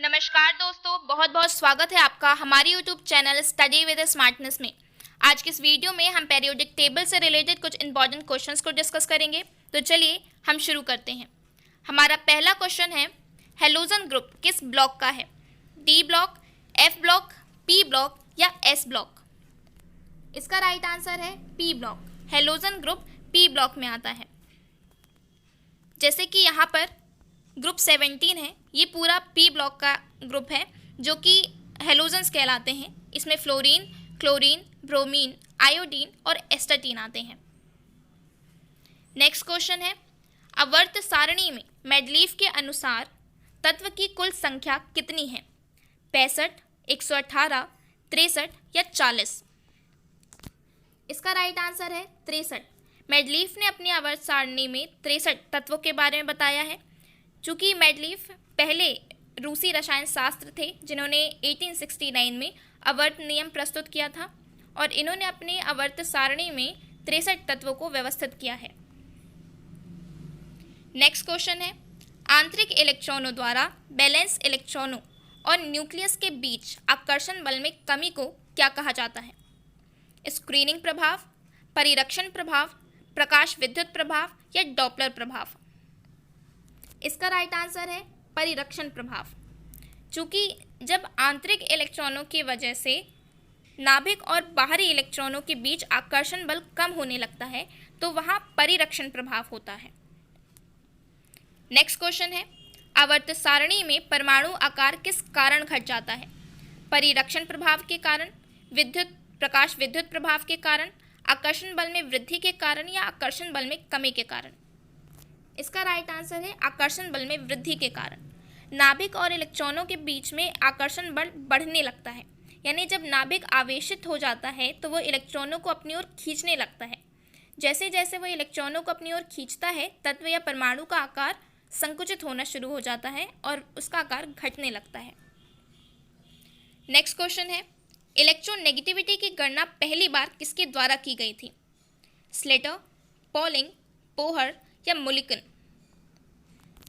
नमस्कार दोस्तों, बहुत बहुत स्वागत है आपका हमारे YouTube channel study with smartness में। आज के इस वीडियो में हम पीरियोडिक टेबल से रिलेटेड कुछ इंपॉर्टेंट क्वेश्चंस को डिस्कस करेंगे। तो चलिए हम शुरू करते हैं। हमारा पहला क्वेश्चन है, हैलोजन ग्रुप किस ब्लॉक का है? D block, F block, P block या एस ब्लॉक? इसका राइट आंसर है P block. Halogen group P block में आता है। जैसे कि यहाँ पर ग्रुप 17 है, ये पूरा पी ब्लॉक का ग्रुप है जो कि हेलोजन्स कहलाते हैं। इसमें फ्लोरीन, क्लोरीन, ब्रोमीन, आयोडीन और एस्टाटीन आते हैं। नेक्स्ट क्वेश्चन है, आवर्त सारणी में मेडलीफ के अनुसार तत्व की कुल संख्या कितनी है? 65, 118, 63 या 40? इसका राइट आंसर है 63। मेडलीफ ने अपनी आवर्त सारणी में 63 तत्वों के बारे में बताया है। चूँकि मेडलीफ पहले रूसी रसायन शास्त्र थे जिन्होंने 1869 में आवर्त नियम प्रस्तुत किया था और इन्होंने अपने आवर्त सारणी में 63 तत्वों को व्यवस्थित किया है। नेक्स्ट क्वेश्चन है, आंतरिक इलेक्ट्रॉनों द्वारा बैलेंस इलेक्ट्रॉनों और न्यूक्लियस के बीच आकर्षण बल में कमी को क्या कहा जाता है? स्क्रीनिंग प्रभाव, परिरक्षण प्रभाव, प्रकाश विद्युत प्रभाव या डॉपलर प्रभाव? इसका राइट आंसर है परिरक्षण प्रभाव। चूँकि जब आंतरिक इलेक्ट्रॉनों की वजह से नाभिक और बाहरी इलेक्ट्रॉनों के बीच आकर्षण बल कम होने लगता है तो वहाँ परिरक्षण प्रभाव होता है। नेक्स्ट क्वेश्चन है, आवर्त सारणी में परमाणु आकार किस कारण घट जाता है? परिरक्षण प्रभाव के कारण, प्रकाश विद्युत प्रभाव के कारण, आकर्षण बल में वृद्धि के कारण या आकर्षण बल में कमी के कारण? इसका राइट आंसर है आकर्षण बल में वृद्धि के कारण। नाभिक और इलेक्ट्रॉनों के बीच में आकर्षण बल बढ़ने लगता है, यानी जब नाभिक आवेशित हो जाता है तो वो इलेक्ट्रॉनों को अपनी ओर खींचने लगता है। जैसे जैसे वो इलेक्ट्रॉनों को अपनी ओर खींचता है, तत्व या परमाणु का आकार संकुचित होना शुरू हो जाता है और उसका आकार घटने लगता है। नेक्स्ट क्वेश्चन है, इलेक्ट्रोनेगेटिविटी की गणना पहली बार किसके द्वारा की गई थी? स्लेटर, पॉलिंग, पोहर या मुलिकन?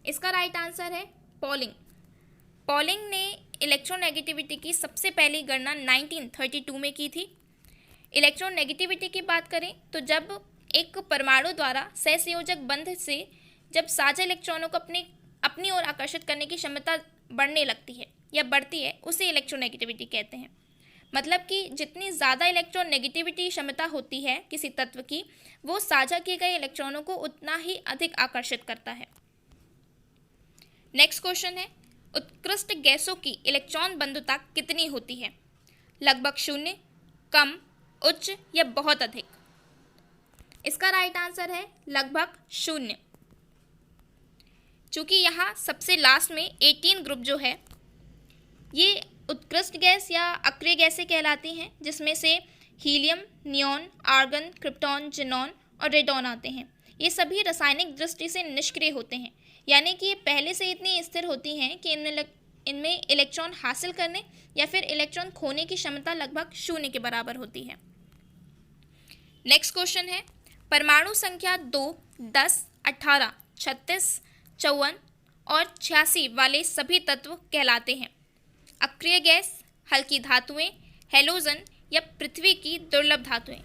इसका राइट आंसर है पॉलिंग। पॉलिंग ने इलेक्ट्रोनेगेटिविटी की सबसे पहली गणना 1932 में की थी। इलेक्ट्रोनेगेटिविटी की बात करें तो जब एक परमाणु द्वारा सहसंयोजक बंध से जब साझा इलेक्ट्रॉनों को अपनी ओर आकर्षित करने की क्षमता बढ़ने लगती है या बढ़ती है, उसे इलेक्ट्रोनेगेटिविटी कहते हैं। मतलब कि जितनी ज़्यादा इलेक्ट्रोनेगेटिविटी क्षमता होती है किसी तत्व की, वो साझा किए गए इलेक्ट्रॉनों को उतना ही अधिक आकर्षित करता है। नेक्स्ट क्वेश्चन है, उत्कृष्ट गैसों की इलेक्ट्रॉन बंधुता कितनी होती है? लगभग 0, कम, उच्च या बहुत अधिक? इसका राइट आंसर है लगभग 0। चूँकि यहाँ सबसे लास्ट में 18 ग्रुप जो है ये उत्कृष्ट गैस या अक्रिय गैसें कहलाती हैं, जिसमें से helium, neon, argon, krypton, xenon और रेडॉन आते हैं। ये सभी रासायनिक दृष्टि से निष्क्रिय होते हैं, यानी कि ये पहले से इतनी स्थिर होती हैं कि इनमें इलेक्ट्रॉन हासिल करने या फिर इलेक्ट्रॉन खोने की क्षमता लगभग 0 के बराबर होती है। नेक्स्ट क्वेश्चन है, परमाणु संख्या 2, 10, 18, 36, 54 और 86 वाले सभी तत्व कहलाते हैं अक्रिय गैस, हल्की धातुएं, हैलोजन या पृथ्वी की दुर्लभ धातुएं?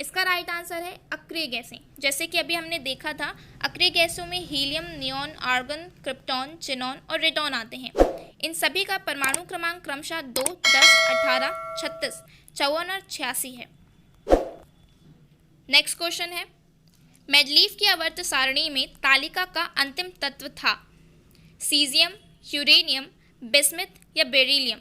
इसका राइट आंसर है अक्रिय गैसें। जैसे कि अभी हमने देखा था, अक्रिय गैसों में helium, neon, argon, krypton, xenon और रेडॉन आते हैं। इन सभी का परमाणु क्रमांक क्रमशः 2, 10, 18, 36, 54 और 86 है। नेक्स्ट क्वेश्चन है, मेडलीफ की आवर्त सारणी में तालिका का अंतिम तत्व था? सीजियम, यूरेनियम, बिस्मिथ या बेरिलियम?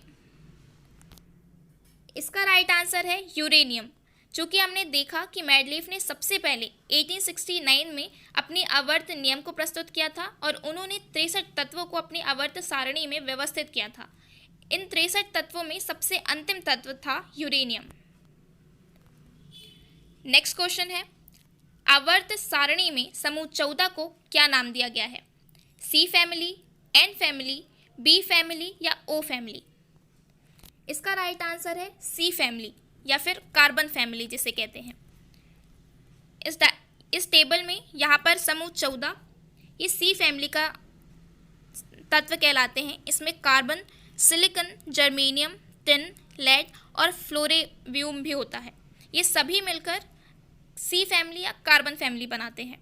इसका राइट आंसर है यूरेनियम। चूँकि हमने देखा कि मेडलीफ ने सबसे पहले 1869 में अपनी आवर्त नियम को प्रस्तुत किया था और उन्होंने 63 तत्वों को अपनी आवर्त सारणी में व्यवस्थित किया था। इन 63 तत्वों में सबसे अंतिम तत्व था यूरेनियम। नेक्स्ट क्वेश्चन है, आवर्त सारणी में समूह 14 को क्या नाम दिया गया है? C family, N family, B family या ओ फैमिली? इसका राइट आंसर है सी फैमिली या फिर कार्बन फैमिली जिसे कहते हैं। इस टेबल में यहाँ पर समूह 14 ये सी फैमिली का तत्व कहलाते हैं। इसमें carbon, silicon, germanium, tin, lead और फ्लोरेबियम भी होता है। ये सभी मिलकर सी फैमिली या कार्बन फैमिली बनाते हैं।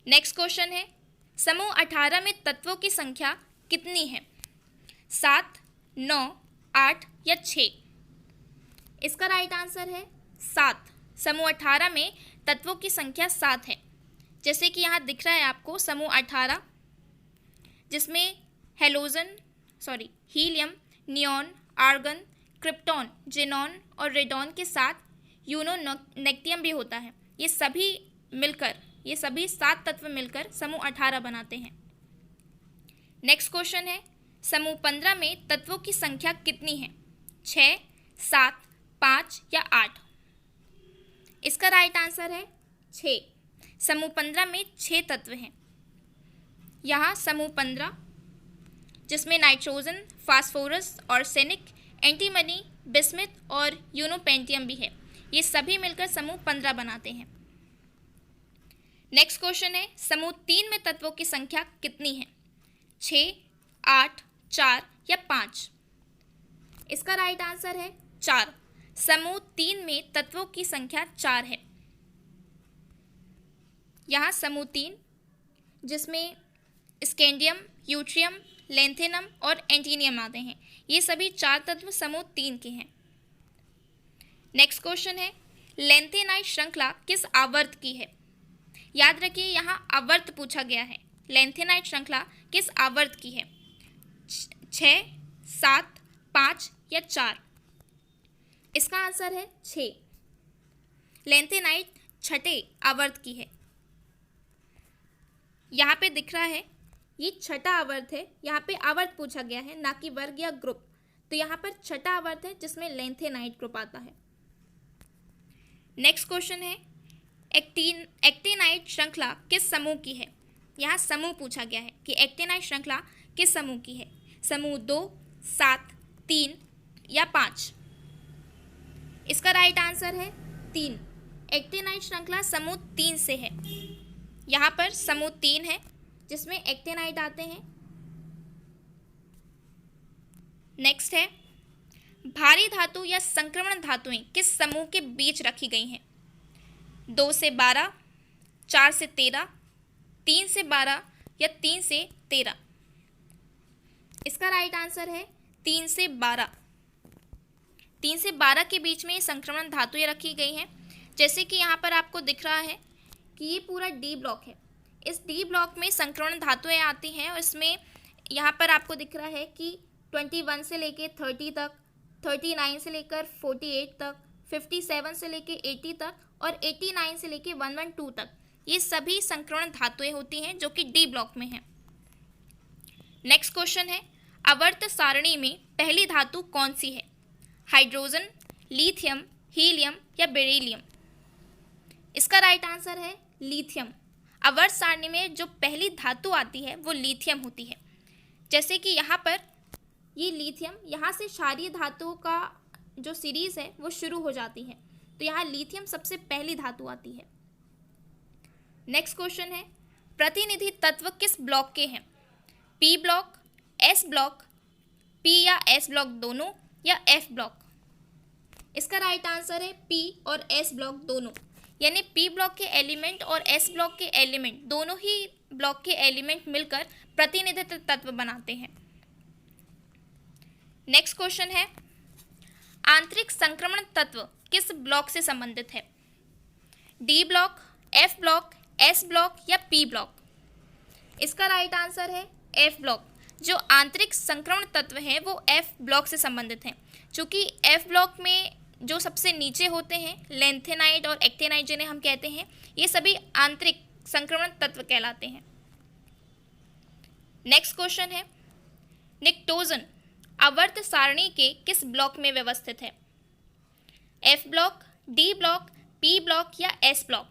नेक्स्ट क्वेश्चन है, समूह 18 में तत्वों की संख्या कितनी है? 7, 9, 8 या 6? इसका राइट आंसर है 7। समूह 18 में तत्वों की संख्या 7 है। जैसे कि यहाँ दिख रहा है आपको समूह 18, जिसमें helium, neon, argon, krypton, xenon और रेडॉन के साथ यूरेनियम भी होता है। ये सभी 7 तत्व मिलकर समूह 18 बनाते हैं। नेक्स्ट क्वेश्चन है, समूह 15 में तत्वों की संख्या कितनी है? 6, 7, 5 या 8? इसका राइट आंसर है 6। समूह 15 में 6 तत्व हैं। यहाँ समूह 15, जिसमें nitrogen, phosphorus, arsenic, antimony, bismuth और यूरेनियम भी है, ये सभी मिलकर समूह 15 बनाते हैं। नेक्स्ट क्वेश्चन है, समूह 3 में तत्वों की संख्या कितनी है? 6, 8, 4 या 5? इसका राइट आंसर है 4। समूह 3 में तत्वों की संख्या 4 है। यहाँ समूह 3, जिसमें स्कैंडियम, यूट्रियम, लैंथेनम और एंटीनियम आते हैं, ये सभी 4 तत्व समूह 3 के हैं। नेक्स्ट क्वेश्चन है, लैंथेनाइट श्रृंखला किस आवर्त की है? याद रखिए, यहाँ आवर्त पूछा गया है। लैंथेनाइट श्रृंखला किस आवर्त की है? 6, 7, 5 या 4? इसका आंसर है 6। लैंथेनाइट 6ठे आवर्त की है। यहाँ पे दिख रहा है, ये 6ठा आवर्त है। यहाँ पे आवर्त पूछा गया है, ना कि वर्ग या ग्रुप। तो यहाँ पर 6ठा आवर्त है, जिसमें लैंथेनाइट ग्रुप आता है। नेक्स्ट क्वेश्चन है, एक्टिनाइट श्रृंखला किस समूह की है? यहाँ समूह पूछा गया है कि एक्टिनाइट श्रृंखला किस समूह की है? समूह 2, 7, 3 या 5? इसका राइट आंसर है 3। एक्टिनाइट श्रृंखला समूह 3 से है। यहाँ पर समूह 3 है, जिसमें एक्टिनाइट आते हैं। नेक्स्ट है, भारी धातु या संक्रमण धातुएं किस समूह के बीच रखी गई हैं? 2 से 12, 4 से 13, 3 से 12 या 3 से 13? इसका राइट आंसर है 3 से 12। 3 से 12 के बीच में संक्रमण धातुएं रखी गई हैं। जैसे कि यहाँ पर आपको दिख रहा है कि ये पूरा डी ब्लॉक है। इस डी ब्लॉक में संक्रमण धातुएं आती हैं और इसमें यहाँ पर आपको दिख रहा है कि 21 से लेके 30 तक, 39 से लेकर 48 तक, 57 से लेके 80 तक और 89 से लेके 112 तक, ये सभी संक्रमण धातुएं होती हैं जो कि डी ब्लॉक में हैं। नेक्स्ट क्वेश्चन है, आवर्त सारणी में पहली धातु कौन सी है? हाइड्रोजन, लिथियम, हीलियम या बेरिलियम? इसका राइट आंसर है लिथियम। आवर्त सारणी में जो पहली धातु आती है वो लिथियम होती है। जैसे कि यहाँ पर ये लिथियम, यहाँ से क्षारीय धातुओं का जो सीरीज है वो शुरू हो जाती है, तो यहाँ लिथियम सबसे पहली धातु आती है। नेक्स्ट क्वेश्चन है, प्रतिनिधि तत्व किस ब्लॉक के हैं? P block, S block, P या एस ब्लॉक दोनों या एफ ब्लॉक? इसका राइट आंसर है पी और एस ब्लॉक दोनों, यानी पी ब्लॉक के एलिमेंट और एस ब्लॉक के एलिमेंट, दोनों ही ब्लॉक के एलिमेंट मिलकर प्रतिनिधित्व तत्व बनाते हैं। नेक्स्ट क्वेश्चन है, आंतरिक संक्रमण तत्व किस ब्लॉक से संबंधित है? D block, F block, S block या पी ब्लॉक? इसका राइट आंसर है एफ ब्लॉक। जो आंतरिक संक्रमण तत्व हैं वो एफ ब्लॉक से संबंधित हैं, चूँकि एफ ब्लॉक में जो सबसे नीचे होते हैं लैंथेनाइट और एक्टिनाइट जिन्हें हम कहते हैं, ये सभी आंतरिक संक्रमण तत्व कहलाते हैं। नेक्स्ट क्वेश्चन है, निक्टोजन आवर्त सारणी के किस ब्लॉक में व्यवस्थित है? F block, D block, P block या एस ब्लॉक?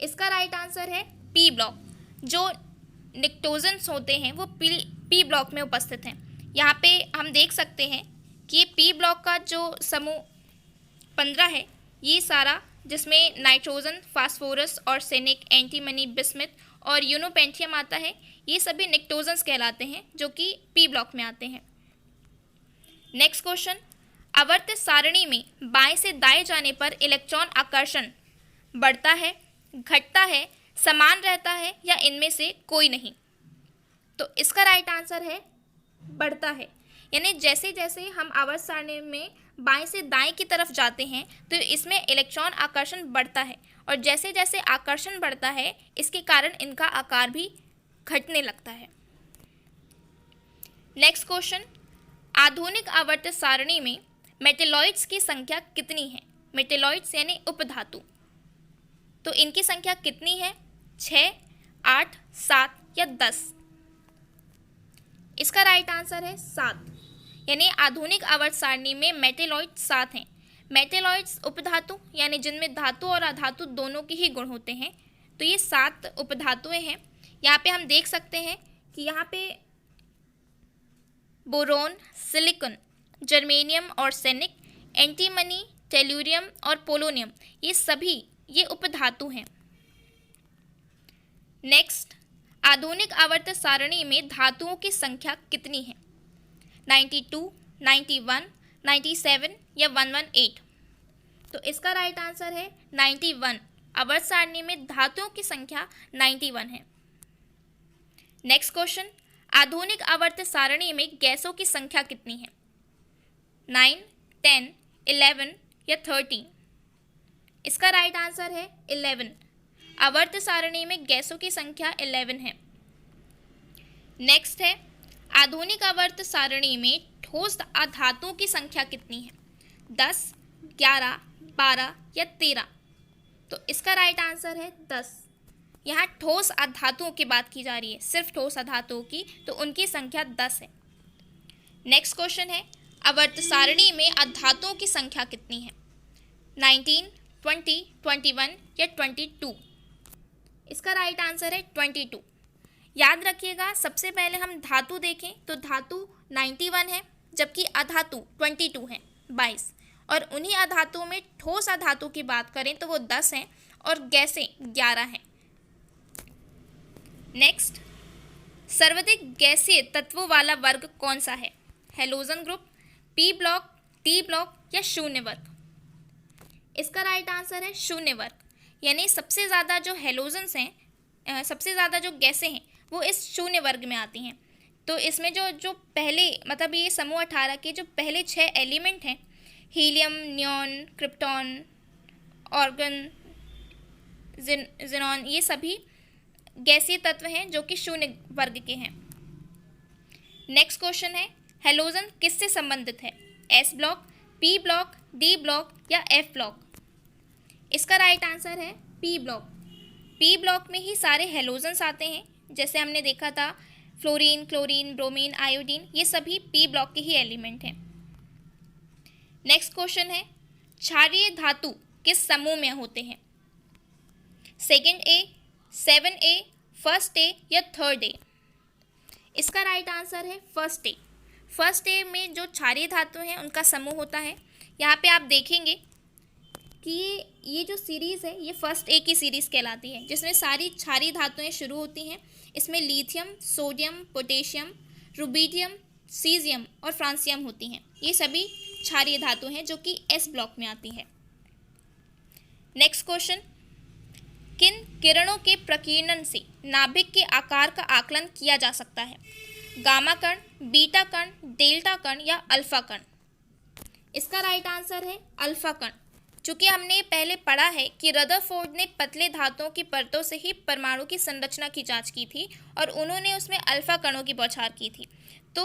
इसका राइट आंसर है पी ब्लॉक। जो निक्टोजन्स होते हैं वो पी ब्लॉक में उपस्थित हैं। यहाँ पे हम देख सकते हैं कि ये पी ब्लॉक का जो समूह 15 है, ये सारा जिसमें nitrogen, phosphorus, arsenic, antimony, bismuth और यूनोपेंथियम आता है, ये सभी निक्टोजेंस कहलाते हैं जो कि पी ब्लॉक में आते हैं। नेक्स्ट क्वेश्चन, आवर्त सारणी में बाएं से दाएं जाने पर इलेक्ट्रॉन आकर्षण बढ़ता है, घटता है, समान रहता है या इनमें से कोई नहीं? तो इसका राइट आंसर है बढ़ता है। यानी जैसे जैसे हम आवर्त सारणी में बाएं से दाएं की तरफ जाते हैं तो इसमें इलेक्ट्रॉन आकर्षण बढ़ता है, और जैसे जैसे आकर्षण बढ़ता है इसके कारण इनका आकार भी घटने लगता है। नेक्स्ट क्वेश्चन, आधुनिक आवर्त सारणी में मेटेलॉइड्स की संख्या कितनी है? मेटेलॉइड्स यानी उपधातु, तो इनकी संख्या कितनी है? 6, 8, 7 या 10? इसका राइट आंसर है 7। यानी आधुनिक आवर्त सारणी में मेटेलॉइड 7 हैं। मेटेलॉइड्स उपधातु यानी जिनमें धातु और अधातु दोनों के ही गुण होते हैं, तो ये 7 उपधातुएं हैं। यहाँ पे हम देख सकते हैं कि यहाँ पे बोरोन, सिलिकॉन, जर्मेनियम और सेनिक, एंटीमनी, टेल्यूरियम और पोलोनियम, ये सभी ये उपधातु हैं। नेक्स्ट, आधुनिक आवर्त सारणी में धातुओं की संख्या कितनी है? 92, 91, 97 या 118? तो इसका राइट आंसर है 91। आवर्त सारणी में धातुओं की संख्या 91 है। नेक्स्ट क्वेश्चन, आधुनिक आवर्त सारणी में गैसों की संख्या कितनी है? 9, 10, 11 या 13? इसका राइट आंसर है 11। आवर्त सारणी में गैसों की संख्या 11 है। नेक्स्ट है, आधुनिक आवर्त सारणी में ठोस अधातुओं की संख्या कितनी है? 10, 11, 12 या 13? तो इसका राइट आंसर है 10। यहाँ ठोस अधातुओं की बात की जा रही है, सिर्फ ठोस अधातुओं की, तो उनकी संख्या 10 है। नेक्स्ट क्वेश्चन है, आवर्त सारणी में अधातुओं की संख्या कितनी है? 19, 20, 21 या 22? इसका राइट आंसर है 22। याद रखिएगा, सबसे पहले हम धातु देखें तो धातु 91 है, जबकि अधातु 22 है, 22। और उन्हीं अधातुओं में ठोस अधातु की बात करें तो वो 10 हैं और गैसें 11 हैं। नेक्स्ट, सर्वाधिक गैसीय तत्वों वाला वर्ग कौन सा है? Halogen group, P block, T block या शून्य वर्ग? इसका राइट आंसर है शून्य वर्ग। यानी सबसे ज़्यादा जो हैलोजन्स हैं, सबसे ज़्यादा जो गैसें हैं वो इस शून्य वर्ग में आती हैं। तो इसमें जो पहले मतलब ये समूह 18 के जो पहले 6 एलिमेंट हैं, helium, neon, krypton, organ, xenon, ये सभी गैसीय तत्व हैं जो कि शून्य वर्ग के हैं। नेक्स्ट क्वेश्चन है, हैलोजन किससे संबंधित है? S block, P block, D block या एफ ब्लॉक? इसका राइट आंसर है पी ब्लॉक। पी ब्लॉक में ही सारे हैलोजन्स आते हैं, जैसे हमने देखा था फ्लोरीन, क्लोरीन, ब्रोमीन, आयोडीन, ये सभी पी ब्लॉक के ही एलिमेंट हैं। नेक्स्ट क्वेश्चन है, क्षारीय धातु किस समूह में होते हैं? Second A, 7A, first A या थर्ड ए? इसका राइट आंसर है फर्स्ट ए। फर्स्ट ए में जो क्षारीय धातु हैं उनका समूह होता है। यहाँ पे आप देखेंगे कि ये जो सीरीज़ है ये फर्स्ट ए की सीरीज़ कहलाती है, जिसमें सारी क्षारीय धातुएं शुरू होती हैं। इसमें lithium, sodium, potassium, rubidium, caesium और फ्रांसियम होती हैं। ये सभी क्षारीय धातु हैं जो कि एस ब्लॉक में आती है। नेक्स्ट क्वेश्चन, किन किरणों के प्रकीर्णन से नाभिक के आकार का आकलन किया जा सकता है? गामा कण, बीटा कण, डेल्टा कण या अल्फा कण? इसका राइट आंसर है अल्फा कण। चूँकि हमने पहले पढ़ा है कि रदरफोर्ड ने पतले धातुओं की परतों से ही परमाणु की संरचना की जांच की थी और उन्होंने उसमें अल्फा कणों की बौछार की थी, तो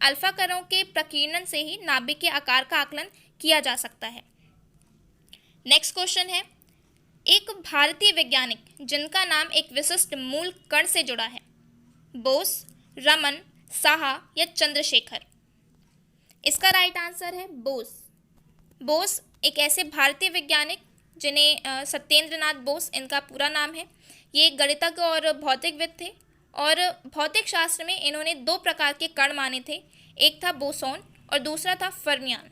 अल्फा कणों के प्रकीर्णन से ही नाभिक के आकार का आकलन किया जा सकता है। नेक्स्ट क्वेश्चन है, एक भारतीय वैज्ञानिक जिनका नाम एक विशिष्ट मूल कण से जुड़ा है, बोस, रमन, साहा या चंद्रशेखर? इसका राइट आंसर है बोस। बोस एक ऐसे भारतीय वैज्ञानिक जिन्हें सत्येंद्र नाथ बोस इनका पूरा नाम है। ये एक गणितज्ञ और भौतिकविद थे और भौतिक शास्त्र में इन्होंने 2 प्रकार के कण माने थे, एक था बोसॉन और दूसरा था फर्मियान।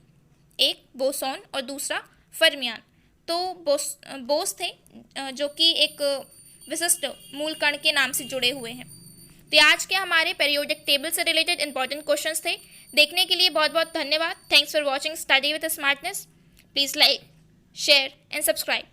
एक बोसॉन और दूसरा फर्मियान। तो बोस थे जो कि एक विशिष्ट मूल कण के नाम से जुड़े हुए हैं। तो आज के हमारे पेरियोडिक टेबल से रिलेटेड इंपॉर्टेंट क्वेश्चंस थे। देखने के लिए बहुत बहुत धन्यवाद। Thanks for watching study with smartness. Please like, share and subscribe.